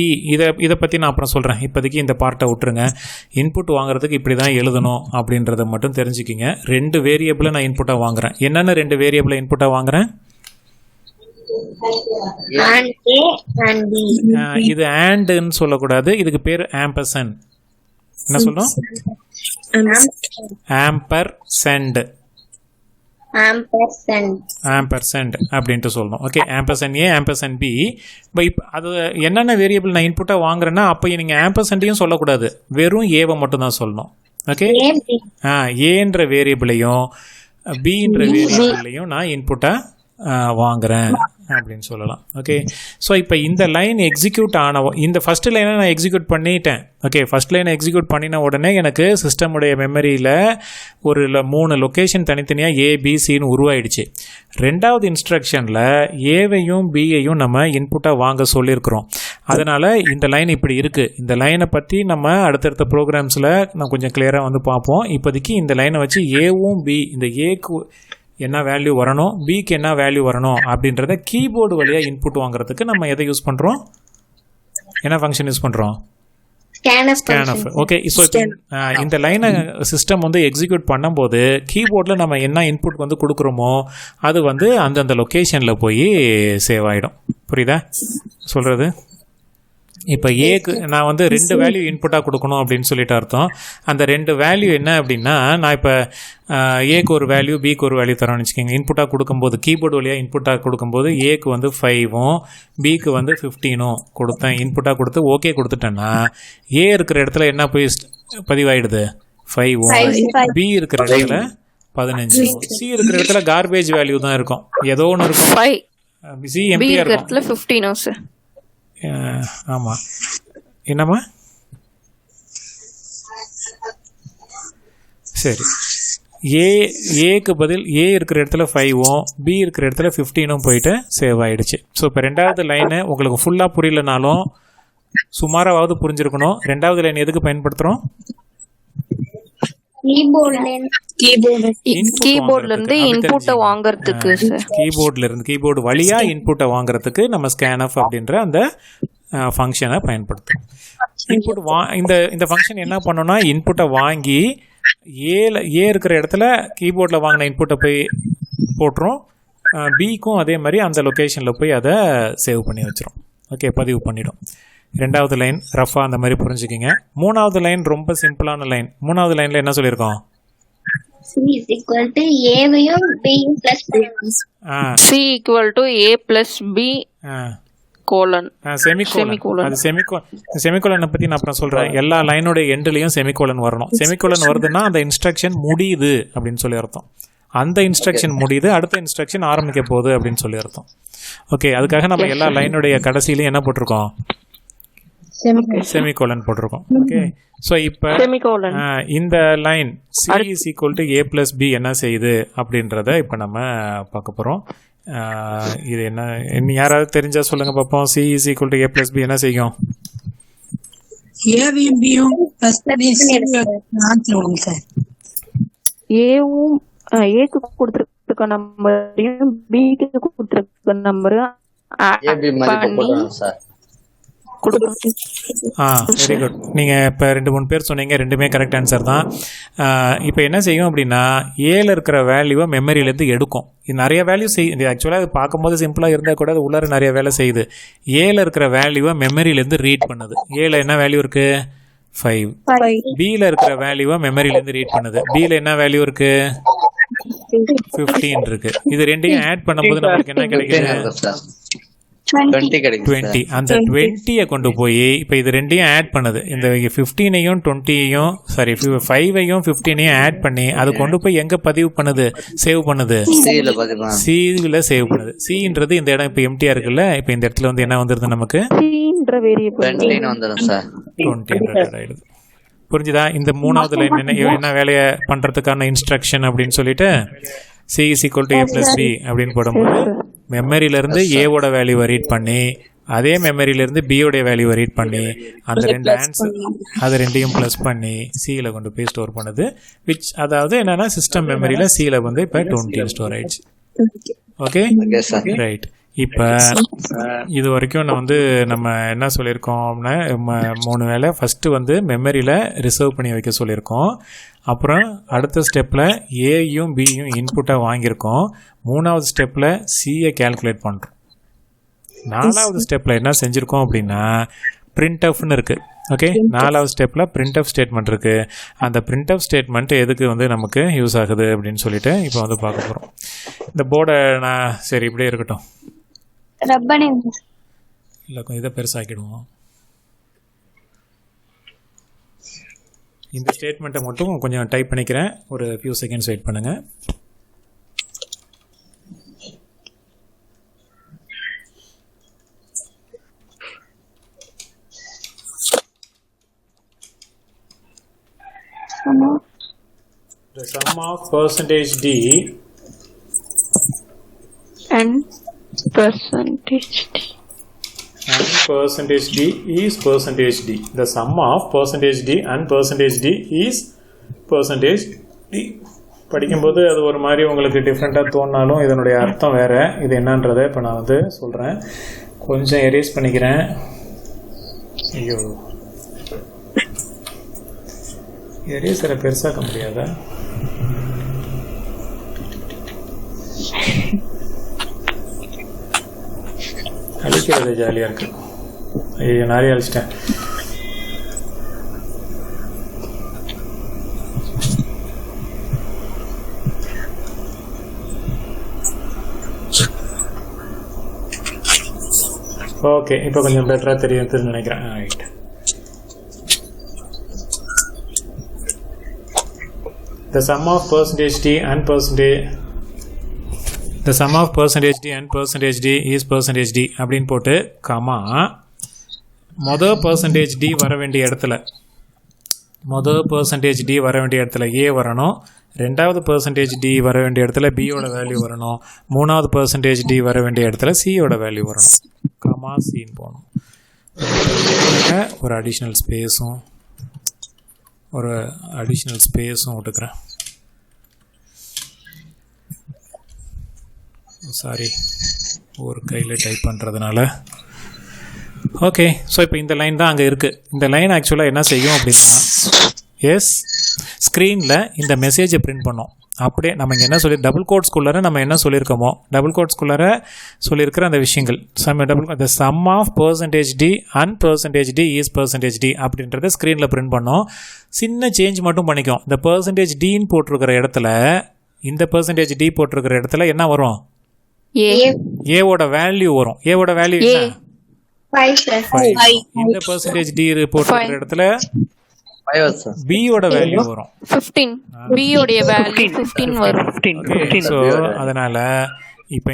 இதை பற்றி நான் அப்புறம் சொல்கிறேன். இப்போதைக்கு இந்த பார்ட்டை விட்டுருங்க. இன்புட் வாங்குறதுக்கு இப்படி தான் எழுதணும் அப்படின்றத மட்டும் தெரிஞ்சுக்கிங்க. 2 வேரியபிளை நான் இன்புட்டாக வாங்குறேன். என்னென்ன 2 வேரியபிளை இன்புட்டாக வாங்குறேன்? இது ஆண்ட்னு சொல்லக்கூடாது, இதுக்கு பேர் ஆம்பர்சண்ட். என்ன சொல்றோம்? ஆம்பர்சண்ட் அப்படின்ட்டு சொல்லணும். ஓகே, ஆம்பர்சண்ட் ஏ, ஆம்பர்சண்ட் பி. இப்போ அது என்னென்ன வேரியபிள் நான் இன்புட்டாக வாங்குறேன்னா அப்போ நீங்கள் ஆம்பர்சண்டையும் சொல்லக்கூடாது, வெறும் ஏவை மட்டும் தான் சொல்லணும். ஓகே, ஏன்ற வேரியபிளையும் பின்ற வேரியபிளையும் நான் இன்புட்டாக வாங்குறேன் அப்படின்னு சொல்லலாம். ஓகே, ஸோ இப்போ இந்த லைன் எக்ஸிக்யூட் இந்த ஃபஸ்ட்டு லைனை நான் எக்ஸிக்யூட் பண்ணிட்டேன். ஓகே, ஃபஸ்ட் லைனை எக்ஸிக்யூட் பண்ணின உடனே எனக்கு சிஸ்டமுடைய மெமரியில் ஒரு 3 லொக்கேஷன் தனித்தனியாக ஏபிசின்னு உருவாயிடுச்சு. 2வது இன்ஸ்ட்ரக்ஷனில் ஏவையும் பியையும் நம்ம இன்புட்டாக வாங்க சொல்லியிருக்கிறோம். அதனால் இந்த லைன் இப்படி இருக்குது. இந்த லைனை பற்றி நம்ம அடுத்தடுத்த ப்ரோக்ராம்ஸில் நான் கொஞ்சம் கிளியராக வந்து பார்ப்போம். இப்போதைக்கு இந்த லைனை வச்சு ஏவும் பி, இந்த ஏக்கு என்ன வேல்யூ வரணும், பிக்கு என்ன வேல்யூ வரணும் அப்படின்றத கீபோர்டு வழியாக இன்புட் வாங்குறதுக்கு நம்ம எதை யூஸ் பண்ணுறோம்? என்ன ஃபங்க்ஷன் யூஸ் பண்ணுறோம்? ஸ்கேனஃப். ஓகே, ஸோ இந்த லைனை சிஸ்டம் வந்து எக்ஸிக்யூட் பண்ணும்போது கீபோர்டில் நம்ம என்ன இன்புட் வந்து கொடுக்குறோமோ அது வந்து அந்தந்த லொக்கேஷனில் போய் சேவ் ஆகிடும். புரியுதா சொல்கிறது? இப்போ ஏக்கு நான் வந்து 2 வேல்யூ இன்புட்டாக கொடுக்கணும் அப்படின்னு சொல்லிட்டு அர்த்தம். அந்த 2 வேல்யூ என்ன அப்படின்னா, நான் இப்போ ஏக்கு ஒரு வேல்யூ பிக்கு ஒரு வேல்யூ தரோன்னு வச்சுக்கோங்க. இன்புட்டாக கொடுக்கும்போது கீபோர்டு வழியாக இன்புட்டாக கொடுக்கும்போது ஏக்கு வந்து 5ம் பிக்கு வந்து 15ம் கொடுத்தேன். இன்புட்டாக கொடுத்து ஓகே கொடுத்துட்டேன்னா ஏ இருக்கிற இடத்துல என்ன போய் பதிவாயிடுது? 5ம். பி இருக்கிற இடத்துல 15. சி இருக்கிற இடத்துல கார்பேஜ் வேல்யூ தான் இருக்கும், ஏதோ ஒன்று இருக்கும். சி எம்டியாக இருக்கும். 15 சார். ஆமாம், என்னம்மா? சரி, ஏக்கு பதில் ஏ இருக்கிற இடத்துல 5ம் பி இருக்கிற இடத்துல 15ம் போயிட்டு சேவ் ஆகிடுச்சு. ஸோ இப்போ 2வது லைனு உங்களுக்கு ஃபுல்லாக புரியலனாலும் சுமாராவது புரிஞ்சிருக்கணும். 2வது லைன் எதுக்கு பயன்படுத்துகிறோம்? கீபோர்ட்ல இருந்து இன்புட்டை வாங்குறதுக்கு. கீபோர்டு வழியா இன்புட்டை வாங்குறதுக்கு நம்ம ஸ்கேனஃப் அப்படின்ற அந்த ஃபங்க்ஷனை பயன்படுத்தும். இன்புட் இந்த ஃபங்க்ஷன் என்ன பண்ணோம்னா இன்புட்டை வாங்கி ஏ இருக்கிற இடத்துல கீபோர்டில் வாங்கின இன்புட்டை போய் போட்டுரும். பிக்கும் அதே மாதிரி அந்த லொக்கேஷனில் போய் அதை சேவ் பண்ணி வச்சிரும். ஓகே, பதிவு பண்ணிடும். 2வது லைன் ரஃபா அந்த மாதிரி புரிஞ்சுக்கிங்க. 3வது லைன் ரொம்ப சிம்பிளான லைன். 3வது லைன்ல என்ன சொல்லியிருக்கோம்? C is equal to A-வையும் B-யும் plus பண்ணணும். C equal to A plus B colon. Semicolon. அது செமிகோலனை பற்றி நான் அப்புறம் சொல்கிறேன். எல்லா லைனோட எண்ட்லேயும் செமிகோலன் வரணும். செமிகோலன் வருதுன்னா அந்த இன்ஸ்ட்ரக்ஷன் முடியுது அப்படின்னு சொல்லி அர்த்தம். அந்த இன்ஸ்ட்ரக்ஷன் முடியுது, அடுத்த இன்ஸ்ட்ரக்ஷன் ஆரம்பிக்க போகுது அப்படின்னு சொல்லி அர்த்தம். ஓகே, அதுக்காக நம்ம எல்லா லைனுடைய கடைசியிலையும் என்ன போட்டிருக்கோம்? செமிகோலன் போட்டிருக்கோம். ஓகே, ஸோ இப்போ இந்த line C is equal to A plus B என்ன செய்யுது அப்படின்றத இப்போ நம்ம பார்க்க போகிறோம். இது என்ன யாராவது தெரிஞ்சா சொல்லுங்க பார்ப்போம். C is equal to A plus B என்ன செய்யும்? ஏக்கு கொடுத்துருக்க நம்பரையும் பிக்கு கொடுத்துருக்க நம்பரும் வெரி குட். நீங்கள் இப்போ 2-3 பேர் சொன்னீங்க, 2மே கரெக்ட் ஆன்சர் தான். இப்போ என்ன செய்யும் அப்படின்னா ஏல இருக்கிற வேல்யூவை மெமரியிலேருந்து எடுக்கும். இது நிறைய வேல்யூ செய்யுது. ஆக்சுவலாக அது பார்க்கும்போது சிம்பிளாக இருந்தால் கூட அது உள்ளார நிறைய வேலை செய்யுது. ஏல இருக்கிற வேல்யூவை மெமரியிலேருந்து ரீட் பண்ணுது. ஏல என்ன வேல்யூ இருக்குது? 5. பியில் இருக்கிற வேல்யூவை மெமரியிலேருந்து ரீட் பண்ணுது. பியில் என்ன வேல்யூ இருக்கு? 15 இருக்கு. இது ரெண்டையும் ஆட் பண்ணும்போது நமக்கு என்ன கிடைக்குது? 20. அந்த 20 கொண்டு போய் இப்போ இது ரெண்டையும் ஆட் பண்ணுது. இந்த 15ஐயும் 20ஐயும் 5ஐயும் 15ஐயும் ஆட் பண்ணி அது கொண்டு போய் எங்க பதிவு பண்ணுது? சேவ் பண்ணுது. சில சேவ் பண்ணுது. சின்றது இந்த இடம் இப்போ எம்டியா இருக்குல்ல. இப்போ இந்த இடத்துல வந்து என்ன வந்துருது நமக்கு? சின்ற வேரியபிள் 20 ஆயிடுது. புரிஞ்சுதா? இந்த மூணாவது லைன் என்ன வேலையை பண்றதுக்கான இன்ஸ்ட்ரக்ஷன் அப்படின்னு சொல்லிட்டு C is equal to A plus B அப்படின்னு போடும்போது மெமரியிலேருந்து ஏவோட வேல்யூவை ரீட் பண்ணி அதே மெமரியிலேருந்து பியோடைய வேல்யூவை ரீட் பண்ணி அந்த ரெண்டு ஆன்சர் அது ரெண்டையும் ப்ளஸ் பண்ணி சியில் கொண்டு போய் ஸ்டோர் பண்ணுது. அதாவது என்னன்னா சிஸ்டம் மெமரியில் சியில் வந்து இப்போ 20 ஸ்டோர் ஆயிடுச்சு. Okay right. இப்போ இது வரைக்கும் நான் வந்து நம்ம என்ன சொல்லியிருக்கோம்னா 3 வேலை. ஃபஸ்ட்டு வந்து மெமரியில் ரிசர்வ் பண்ணி வைக்க சொல்லியிருக்கோம். அப்புறம் அடுத்த ஸ்டெப்பில் ஏயும் பியும் இன்புட்டாக வாங்கியிருக்கோம். 3வது ஸ்டெப்பில் சியை கேல்குலேட் பண்ணுறோம். 4வது ஸ்டெப்பில் என்ன செஞ்சுருக்கோம் அப்படின்னா printfன்னு இருக்குது. ஓகே 4வது ஸ்டெப்பில் printf ஸ்டேட்மெண்ட் இருக்குது. அந்த printf ஸ்டேட்மெண்ட் எதுக்கு வந்து நமக்கு யூஸ் ஆகுது அப்படின்னு சொல்லிட்டு இப்போ வந்து பார்க்க போகிறோம். இந்த போர்டை நான் சரி இப்படியே இருக்கட்டும், இல்லை கொஞ்சம் இதை பெருசாக்கிடுவோம். இந்த ஸ்டேட்மெண்ட்டை மட்டும் கொஞ்சம் டைப் பண்ணிக்கிறேன். ஒரு ஃபியூ செகண்ட்ஸ் வெயிட் பண்ணுங்கள். The sum of percentage D and percentage D is percentage D. The sum of percentage D and percentage D is percentage D. படிக்கும்போது அது ஒரு மாதிரி உங்களுக்கு டிஃப்ரெண்ட்டாக தோணினாலும் இதனுடைய அர்த்தம் வேறு. இது என்னன்றதை இப்போ நான் வந்து சொல்கிறேன். கொஞ்சம் எரேஸ் பண்ணிக்கிறேன். ஐயோ எரேசரை பெருசாக்க முடியாதா? அழிக்கிறது ஜாலியாக இருக்கு. ஐயோ நிறைய அழிச்சிட்டேன். ஓகே இப்போ கொஞ்சம் பெட்டராக தெரியுதுன்னு நினைக்கிறேன். Right. The sum of percentage D and percentage D is percentage D அப்படின்னு போட்டு கமா மொதல் percentage D வர வேண்டிய இடத்துல A வரணும். 2வது percentage D வர வேண்டிய இடத்துல Bயோட வேல்யூ வரணும். 3வது percentage D வர வேண்டிய இடத்துல Cயோட வேல்யூ வரணும். கமா சின்னு போகணும். ஒரு அடிஷ்னல் ஸ்பேஸும் விட்டுக்கிறேன். சாரி ஒரு கையில் டைப் பண்ணுறதுனால. ஓகே ஸோ இப்போ இந்த லைன் தான் அங்கே இருக்குது. இந்த லைன் ஆக்சுவலாக என்ன செய்யும் அப்படின்னா ஸ்க்ரீனில் இந்த மெசேஜை பிரிண்ட் பண்ணோம். அப்படியே நம்ம இங்கே என்ன டபுள் கோட்ஸ்குள்ளார நம்ம என்ன சொல்லியிருக்கோமோ சொல்லியிருக்கிற அந்த விஷயங்கள் the sum of percentage D and percentage D is percentage D அப்படின்றத ஸ்க்ரீனில் பிரிண்ட் பண்ணோம். சின்ன சேஞ்ச் மட்டும் பண்ணிக்கும். இந்த percentage Dன்னு போட்டிருக்கிற இடத்துல இந்த percentage D போட்டிருக்கிற இடத்துல என்ன வரும்? ஏவோட வேல்யூ வரும். ஏவோட வேல்யூ என்ன? 5. இந்த percentage D போட்டிருக்கிற இடத்துல பியோட வேல்யூ வரும் 15. பியோடைய வேல்யூ 15 வரும். ஸோ அதனால இப்போ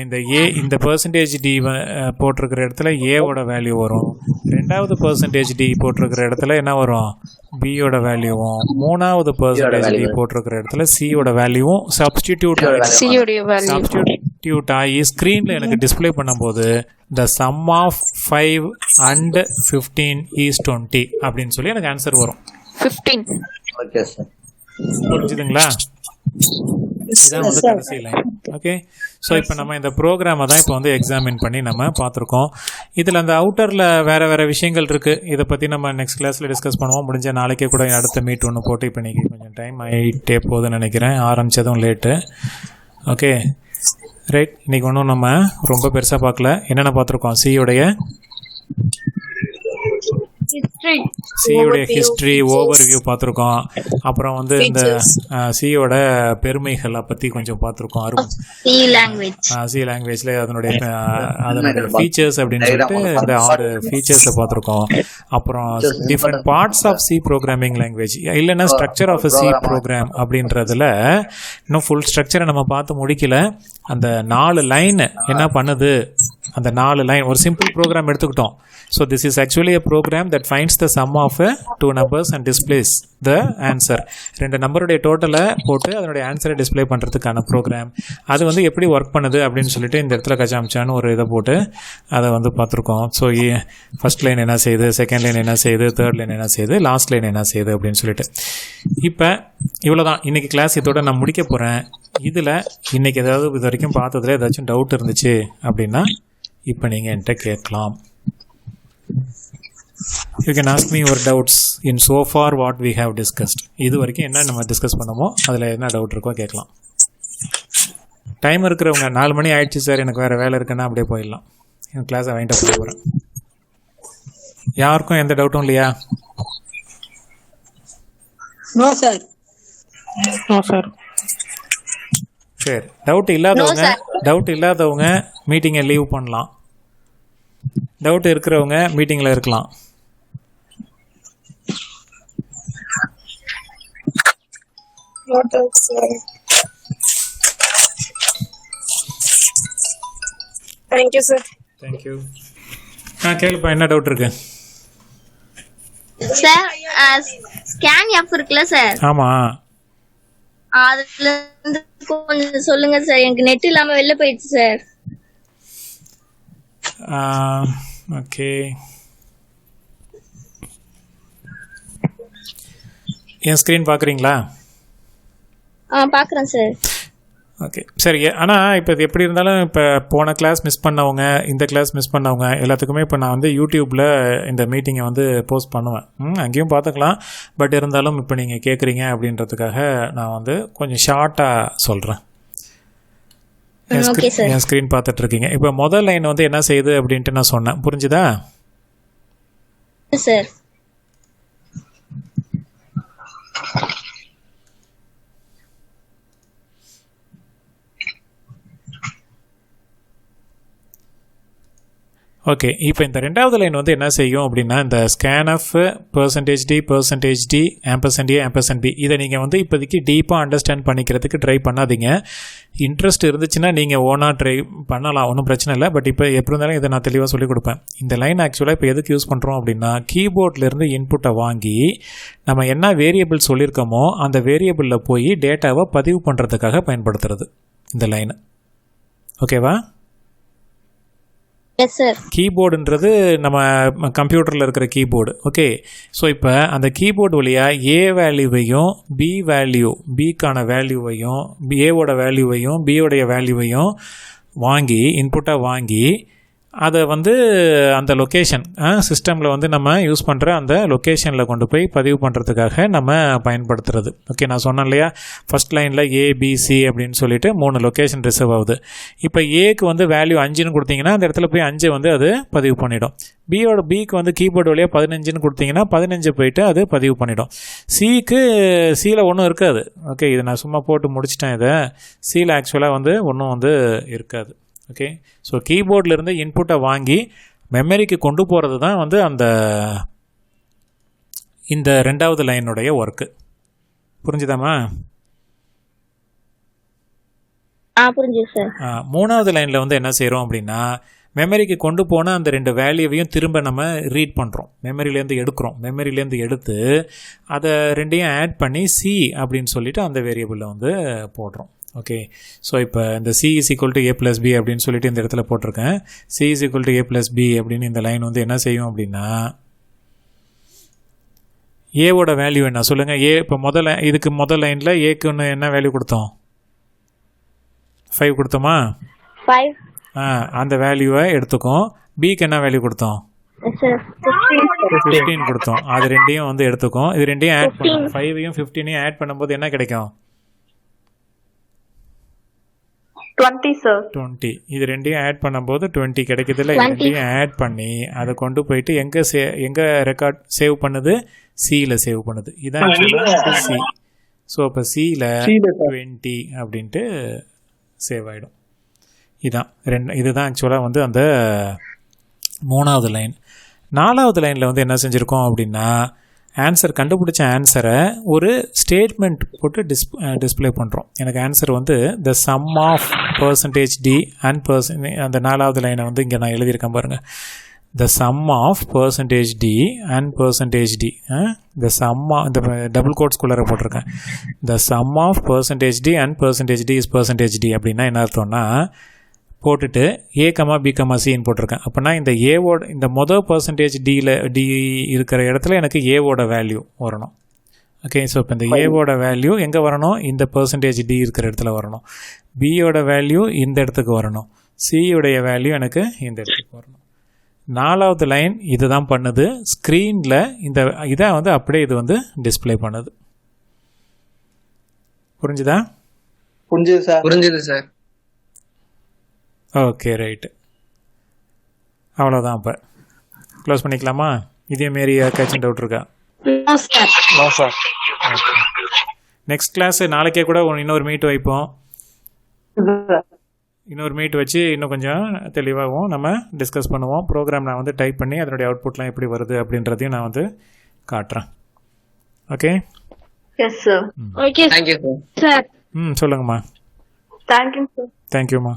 இந்த percentage D போட்டிருக்கிற இடத்துல ஏவோட வேல்யூ வரும். 2வது percentage D போட்டிருக்கிற இடத்துல என்ன வரும்? பியோட வேல்யூவும். 3வது percentage D போட்டிருக்கிற இடத்துல சியோட வேல்யூவும் சப்ஸ்டிடியூட் ஆகி ஸ்க்ரீனில் எனக்கு டிஸ்பிளே பண்ணும்போது the sum of 5 and 15 is 20 அப்படின்னு சொல்லி எனக்கு ஆன்சர் வரும். 15. Okay sir. புரிஞ்சுதுங்களா? இதான் வந்து கடைசி லைன். ஓகே ஸோ இப்போ நம்ம இந்த ப்ரோக்ராமை தான் இப்போ வந்து எக்ஸாமின் பண்ணி நம்ம பார்த்துருக்கோம். இதில் அந்த அவுட்டரில் வேறு விஷயங்கள் இருக்குது. இதை பற்றி நம்ம நெக்ஸ்ட் கிளாஸில் டிஸ்கஸ் பண்ணுவோம். முடிஞ்ச நாளைக்கே கூட அடுத்த மீட் ஒன்று போட்டு இப்போ இன்றைக்கி கொஞ்சம் டைம் ஆகிட்டே போகுதுன்னு நினைக்கிறேன். ஆரம்பித்ததும் லேட்டு. Okay right. இன்றைக்கி ஒன்றும் நம்ம ரொம்ப பெருசாக பார்க்கல. என்னென்ன பார்த்துருக்கோம்? சியோடைய சியோட ஹிஸ்ட்ரி ஓவர்வியூ பார்த்துருக்கோம். அப்புறம் வந்து இந்த சியோட பெருமைகளை பற்றி கொஞ்சம் பார்த்துருக்கோம். சி லாங்குவேஜ் சி லாங்குவேஜில் அதனுடைய ஃபீச்சர்ஸ் அப்படின்னு சொல்லிட்டு இந்த 6 ஃபீச்சர்ஸை பார்த்துருக்கோம். அப்புறம் different parts of C programming language இல்லைன்னா ஸ்ட்ரக்சர் ஆஃப் சி ப்ரோக்ராம் அப்படின்றதுல இன்னும் ஃபுல் ஸ்ட்ரக்சரை நம்ம பார்த்து முடிக்கல. அந்த 4 லைன் என்ன பண்ணுது, அந்த 4 லைன் ஒரு சிம்பிள் ப்ரோக்ராம் எடுத்துக்கிட்டோம். So this is actually a program that finds the sum of 2 numbers and displays the answer. 2 நம்பருடைய டோட்டலை போட்டு அதனுடைய ஆன்சரை டிஸ்பிளே பண்ணுறதுக்கான ப்ரோக்ராம். அது வந்து எப்படி ஒர்க் பண்ணுது அப்படின்னு சொல்லிட்டு இந்த இடத்துல கச்சாமிச்சான்னு ஒரு இதை போட்டு அதை வந்து பார்த்துருக்கோம். ஸோ ஃபர்ஸ்ட் லைன் என்ன செய்யுது, செகண்ட் லைன் என்ன செய்யுது, தேர்ட் லைன் என்ன செய்யுது, லாஸ்ட் லைன் என்ன செய்யுது அப்படின்னு சொல்லிட்டு. இப்போ இவ்வளோதான் இன்றைக்கி கிளாஸ். இதோட நான் முடிக்க போகிறேன். இதில் இன்றைக்கி ஏதாவது இது வரைக்கும் பார்த்ததுல ஏதாச்சும் டவுட் இருந்துச்சு அப்படின்னா இப்போ நீங்கள் என்கிட்ட கேட்கலாம். You can ask me your doubts in so far what we have discussed. இது வரைக்கும் என்ன நம்ம டிஸ்கஸ் பண்ணமோ அதில் என்ன டவுட் இருக்கோ கேட்கலாம். டைம் இருக்கிறவங்க 4 மணி ஆயிடுச்சு சார் எனக்கு வேறு வேலை இருக்குன்னா அப்படியே போயிடலாம். என் கிளாஸை வாங்கிட்டு போய் போகிறேன். யாருக்கும் எந்த டவுட்டும் இல்லையா? No sir. No sir. சரி, டவுட் இல்லாதவங்க மீட்டிங்கை லீவ் பண்ணலாம். டவுட் இருக்கிறவங்க மீட்டிங்கில் இருக்கலாம். Thank you sir. தேங்க்யூ. கேளுப்பா, என்ன டவுட் இருக்கு? சார் ஸ்கேன் ஆப் இருக்குல்ல சார், ஆமாம், அதுல இருந்து கொஞ்சம் சொல்லுங்க சார். எனக்கு நெட் இல்லாம வெளில போயிடுச்சு சார். ஓகே, என் ஸ்க்ரீன் பார்க்குறீங்களா? பாக்குறேன் சார். ஓகே, சரி. ஆனால் இப்போ இது எப்படி இருந்தாலும் இப்போ போன கிளாஸ் மிஸ் பண்ணவங்க, இந்த கிளாஸ் மிஸ் பண்ணவங்க எல்லாத்துக்குமே இப்போ நான் வந்து யூடியூப்பில் இந்த மீட்டிங்கை வந்து போஸ்ட் பண்ணுவேன். அங்கேயும் பார்த்துக்கலாம். பட் இருந்தாலும் இப்போ நீங்கள் கேட்குறீங்க அப்படின்றதுக்காக நான் வந்து கொஞ்சம் ஷார்ட்டாக சொல்கிறேன். என் ஸ்க்ரீன் பார்த்துட்ருக்கீங்க. இப்போ முதல் லைன் வந்து என்ன செய்யுது அப்படின்ட்டு நான் சொன்னேன். புரிஞ்சுதா சார்? ஓகே, இப்போ இந்த 2வது லைன் வந்து என்ன செய்யும் அப்படின்னா இந்த scan of %d %a %b இதை நீங்கள் வந்து இப்போதைக்கு டீப்பாக அண்டர்ஸ்டாண்ட் பண்ணிக்கிறதுக்கு ட்ரை பண்ணாதீங்க. இன்ட்ரெஸ்ட் இருந்துச்சுன்னா நீங்கள் ஓனாக ட்ரை பண்ணலாம், ஒன்றும் பிரச்சனை இல்லை. பட் இப்போ எப்படி இருந்தாலும் இதை நான் தெளிவாக சொல்லிக் கொடுப்பேன். இந்த லைன் ஆக்சுவலாக இப்போ எதுக்கு யூஸ் பண்ணுறோம் அப்படின்னா கீபோர்ட்லேருந்து இன்புட்டை வாங்கி நம்ம என்ன வேரியபிள் சொல்லியிருக்கோமோ அந்த வேரியபிளில் போய் டேட்டாவை பதிவு பண்ணுறதுக்காக பயன்படுத்துறது இந்த லைனு. ஓகேவா? Yes sir. கீபோர்டுன்றது நம்ம கம்ப்யூட்டரில் இருக்கிற கீபோர்டு. ஓகே, ஸோ இப்போ அந்த கீபோர்டு வழியாக ஏ வேல்யூவையும் பி வேல்யூ, பிக்கான வேல்யூவையும் ஏவோட வேல்யூவையும் பியோடைய வேல்யூவையும் வாங்கி இன்புட்டாக வாங்கி அதை வந்து அந்த லொக்கேஷன் சிஸ்டமில் வந்து நம்ம யூஸ் பண்ணுற அந்த லொக்கேஷனில் கொண்டு போய் பதிவு பண்ணுறதுக்காக நம்ம பயன்படுத்துறது. ஓகே, நான் சொன்னேன் இல்லையா, ஃபஸ்ட் லைனில் ஏபிசி அப்படின்னு சொல்லிட்டு 3 லொக்கேஷன் ரிசர்வ் ஆகுது. இப்போ ஏக்கு வந்து வேல்யூ 5ன்னு கொடுத்தீங்கன்னா அந்த இடத்துல போய் 5 வந்து அது பதிவு பண்ணிடும். பிக்கு வந்து கீபோர்டு வழியாக 15ன்னு கொடுத்தீங்கன்னா 15 போயிட்டு அது பதிவு பண்ணிடும். சியில் ஒன்றும் இருக்காது. ஓகே, இதை நான் சும்மா போட்டு முடிச்சிட்டேன். இதை சியில் ஆக்சுவலாக வந்து ஒன்றும் வந்து இருக்காது. ஓகே, ஸோ கீபோர்ட்லேருந்து இன்புட்டை வாங்கி மெமரிக்கு கொண்டு போகிறது தான் வந்து இந்த 2வது லைனுடைய ஒர்க்கு. புரிஞ்சுதாம்மா? புரிஞ்சுது சார். 3வது லைனில் வந்து என்ன செய்கிறோம் அப்படின்னா மெமரிக்கு கொண்டு போனால் அந்த 2 வேல்யூவையும் திரும்ப நம்ம ரீட் பண்ணுறோம், மெமரியிலேருந்து எடுக்கிறோம். மெமரியிலேருந்து எடுத்து அதை 2ஐயும் ஆட் பண்ணி சி அப்படின்னு சொல்லிட்டு அந்த வேரியபிளில் வந்து போடுறோம். ஓகே, ஸோ இப்போ இந்த C = a+b அப்படின்னு சொல்லிட்டு இந்த இடத்துல போட்டிருக்கேன். C = a+b அப்படின்னு இந்த லைன் வந்து என்ன செய்யும் அப்படின்னா ஏவோட வேல்யூ என்ன சொல்லுங்கள். ஏ இப்போ இதுக்கு முதல் லைனில் ஏக்கு ஒன்று என்ன வேல்யூ கொடுத்தோம்? 5 கொடுத்தோமா? 5. அந்த வேல்யூவை எடுத்துக்கும். பிக்கு என்ன வேல்யூ கொடுத்தோம்? 15 கொடுத்தோம். அது 2ஐயும் வந்து எடுத்துக்கும். இது 2ஐயும் ஆட் பண்ணும். 5ஐயும் 15ஐயும் ஆட் பண்ணும்போது என்ன கிடைக்கும்? 20 சார். 20. இது ரெண்டையும் ஆட் பண்ணும்போது 20 கிடைக்குதுல்ல. இது ரெண்டையும் ஆட் பண்ணி அதை கொண்டு போயிட்டு எங்கே ரெக்கார்ட் சேவ் பண்ணுது? சியில் சேவ் பண்ணுது. இதான் ஆக்சுவலாக சி. ஸோ அப்போ சியில் 20 அப்படின்ட்டு சேவ் ஆகிடும். இதுதான் ஆக்சுவலாக வந்து அந்த 3வது லைன். 4வது லைனில் வந்து என்ன செஞ்சுருக்கோம் அப்படின்னா, ஆன்சர் கண்டுபிடிச்ச ஆன்சரை ஒரு ஸ்டேட்மெண்ட் போட்டு டிஸ்பிளே பண்ணுறோம். எனக்கு ஆன்சர் வந்து the sum of % D and அந்த 4வது லைனை வந்து இங்கே நான் எழுதியிருக்கேன் பாருங்கள். The sum of % D and % D. The sum இந்த டபுள் கோட்ஸ்குள்ளார போட்டிருக்கேன். The sum of % D and % D is % D அப்படின்னா என்ன அர்த்தம்னா, போட்டுட்டு A, B, Cன்னு போட்டிருக்கேன். அப்படின்னா இந்த ஏவோட இந்த % டி இருக்கிற இடத்துல எனக்கு ஏவோட வேல்யூ வரணும். ஓகே, ஸோ இப்போ இந்த ஏவோட வேல்யூ எங்கே வரணும்? இந்த % டி இருக்கிற இடத்துல வரணும். பியோட வேல்யூ இந்த இடத்துக்கு வரணும். சியோடைய வேல்யூ எனக்கு இந்த இடத்துக்கு வரணும். 4வது லைன் இது தான் பண்ணுது. ஸ்க்ரீனில் இதை வந்து அப்படியே இது வந்து டிஸ்பிளே பண்ணுது. புரிஞ்சுதா? புரிஞ்சுது சார். Okay, right. அவ்வளோதான். அப்போ க்ளோஸ் பண்ணிக்கலாமா? இதே மாரி யாருக்காச்சும் டவுட் இருக்கா? No sir. நெக்ஸ்ட் கிளாஸ் நாளைக்கே கூட இன்னொரு மீட் வைப்போம். இன்னொரு மீட் வச்சு இன்னும் கொஞ்சம் தெளிவாகவும் நம்ம டிஸ்கஸ் பண்ணுவோம். ப்ரோக்ராம் நான் வந்து டைப் பண்ணி அதனுடைய அவுட்புட்லாம் எப்படி வருது அப்படின்றதையும் நான் வந்து காட்டுறேன். Okay? Yes sir. Okay. Thank you sir. சொல்லுங்கம்மா. Thank you sir. தேங்க்யூம்மா.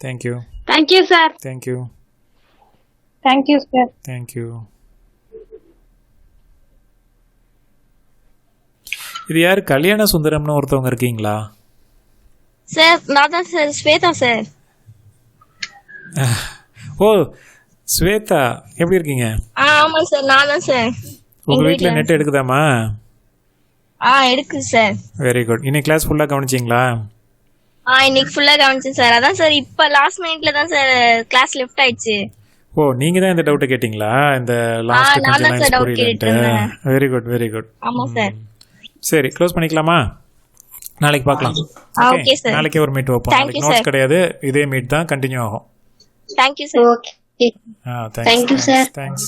Thank you. Thank you sir. Thank you. Thank you sir. Thank you. இது யார்? கல்யாண சுந்தரம்னு ஒருத்தவங்க இருக்கீங்களா? சார் நான் தான் சார், ஸ்வேதா சார். ஓ, ஸ்வேதா, எப்படி இருக்கீங்க? ஆமா சார், நான் தான் சார். உங்க வீட்டில் நெட் எடுக்குதாமா? எடுக்குது சார். Very good. இன்னைக்கு கிளாஸ் ஃபுல்லாக கவனிச்சிங்களா? இன்னைக்கு ஃபுல்லா கவனிச்சேன் சார். அதான் சார் இப்ப லாஸ்ட் மினிட்ல தான் சார் கிளாஸ் லெஃப்ட் ஆயிடுச்சு. ஓ, நீங்க தான் இந்த டவுட் கேட்டீங்களா? இந்த லாஸ்ட் நான் தான் சார் டவுட் புரியலன்ட்டு. கேட்டேன். Very good, very good. ஆமா சார். சரி, க்ளோஸ் பண்ணிக்கலாமா? நாளைக்கு பார்க்கலாம். Okay sir. நாளைக்கே ஒரு மீட் வைப்போம். Thank you, நாளைக்கு நோட்ஸ் sir. கிடையாது, இதே மீட் தான் கண்டினியூ ஆகும். Thank you sir. Okay. Thank you, sir. Thanks.